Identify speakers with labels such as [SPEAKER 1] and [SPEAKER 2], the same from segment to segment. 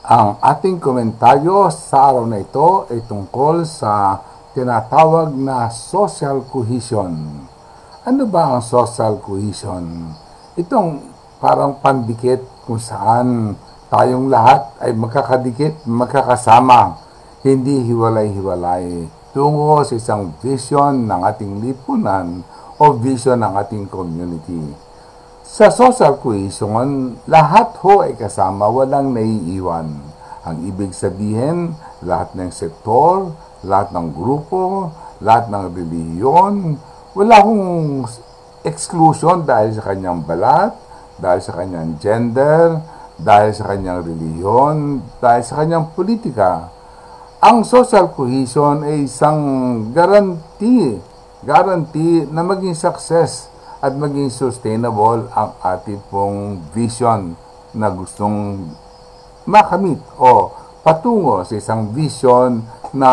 [SPEAKER 1] Ang ating komentaryo sa araw na ito ay tungkol sa tinatawag na social cohesion. Ano ba ang social cohesion? Itong parang pandikit kung saan tayong lahat ay magkakadikit, magkakasama, hindi hiwalay-hiwalay, tungo sa isang vision ng ating lipunan o vision ng ating community. Sa social cohesion, lahat ho ay kasama, walang naiiwan. Ang ibig sabihin, lahat ng sektor, lahat ng grupo, lahat ng relihiyon, wala hong exclusion dahil sa kanyang balat, dahil sa kanyang gender, dahil sa kanyang relihiyon, dahil sa kanyang politika. Ang social cohesion ay isang guarantee na maging success at maging sustainable ang ating pong vision na gustong makamit o patungo sa isang vision na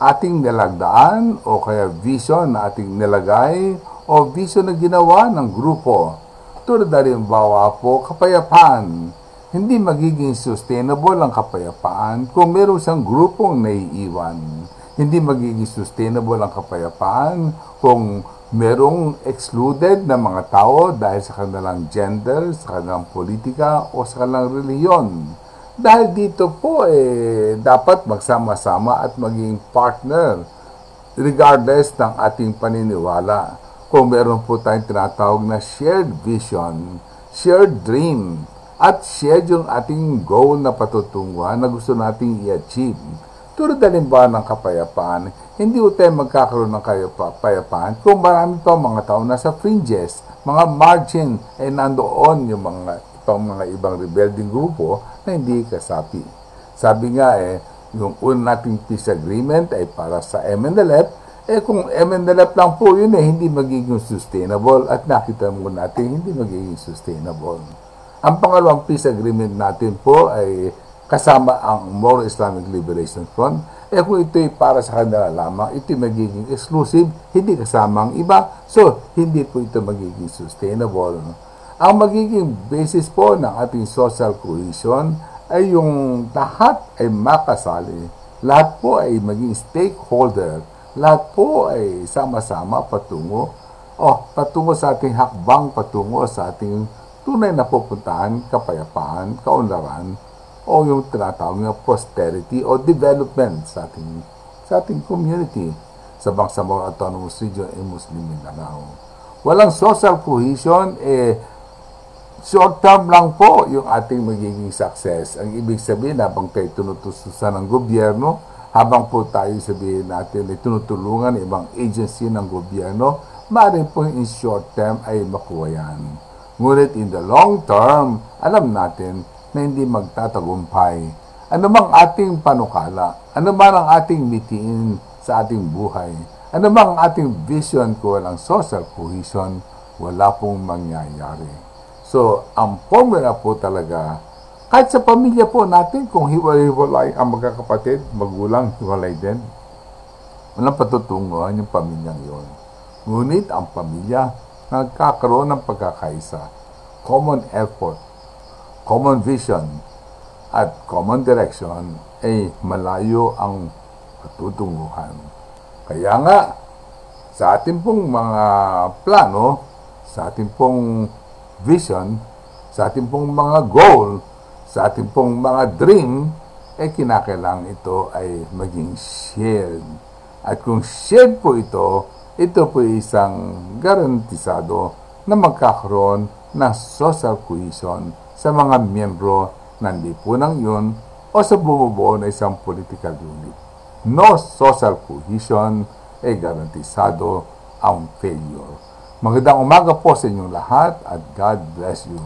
[SPEAKER 1] ating nilagdaan o kaya vision na ating nilagay o vision na ginawa ng grupo. Tulad na rin bawa po, kapayapaan. Hindi magiging sustainable ang kapayapaan kung meron siyang grupong naiiwan. Hindi magiging sustainable ang kapayapaan kung merong excluded na mga tao dahil sa kanilang gender, sa kanilang politika o sa kanilang reliyon. Dahil dito po dapat magsama-sama at maging partner regardless ng ating paniniwala. Kung meron po tayong tinatawag na shared vision, shared dream, at shared yung ating goal na patutunguhan na gusto nating i-achieve. Tulad ba ng kapayapaan, hindi po tayo magkakaroon ng kapayapaan kung marami pa mga tao nasa fringes, mga margin, ay nandoon yung mga ibang rebelding grupo na hindi kasapi. Sabi nga yung una nating peace agreement ay para sa MNLF, kung MNLF lang po yun hindi magiging sustainable at nakita mo natin hindi magiging sustainable. Ang pangalawang peace agreement natin po ay kasama ang Moro Islamic Liberation Front. Kung ito ay para sa kanila lamang, ito magiging exclusive, hindi kasama ang iba, so hindi po ito magiging sustainable. Ang magiging basis po ng ating social cohesion ay yung lahat ay makasali, lahat po ay maging stakeholder, lahat po ay sama-sama patungo sa ating hakbang, patungo sa ating tunay na pupuntahan, kapayapaan, kaunlaran, o yung tinatawag na prosperity o development sa ating community sa Bangsamoro Autonomous Region Muslim Mindanao. Walang social cohesion, short term lang po yung ating magiging success. Ang ibig sabihin, habang tayo tinutustusan ng gobyerno, habang po tayo sabihin natin ay tinutulungan ibang agency ng gobyerno, maaaring po in short term ay makuha yan. Ngunit in the long term, alam natin na hindi magtatagumpay. Ano mang ating panukala, ano man ang ating mitiin sa ating buhay, ano mang ating vision kung walang social cohesion, wala pong mangyayari. So, ang formula po talaga, kahit sa pamilya po natin, kung hiwalay-hiwalay ang magkakapatid, magulang, hiwalay din, walang patutunguhan yung pamilyang yon. Ngunit ang pamilya, nagkakaroon ng pagkakaisa, common effort, common vision, at common direction, ay malayo ang patutunguhan. Kaya nga, sa ating pong mga plano, sa ating pong vision, sa ating pong mga goal, sa ating pong mga dream, kinakailangan ito ay maging shared. At kung shared po ito po isang garantisado na magkakaroon ng social cohesion sa mga miyembro ng lipunan yun o sa bumubuo na isang political unit. No social cohesion ay garantisado ang failure. Magandang umaga po sa inyong lahat at God bless you.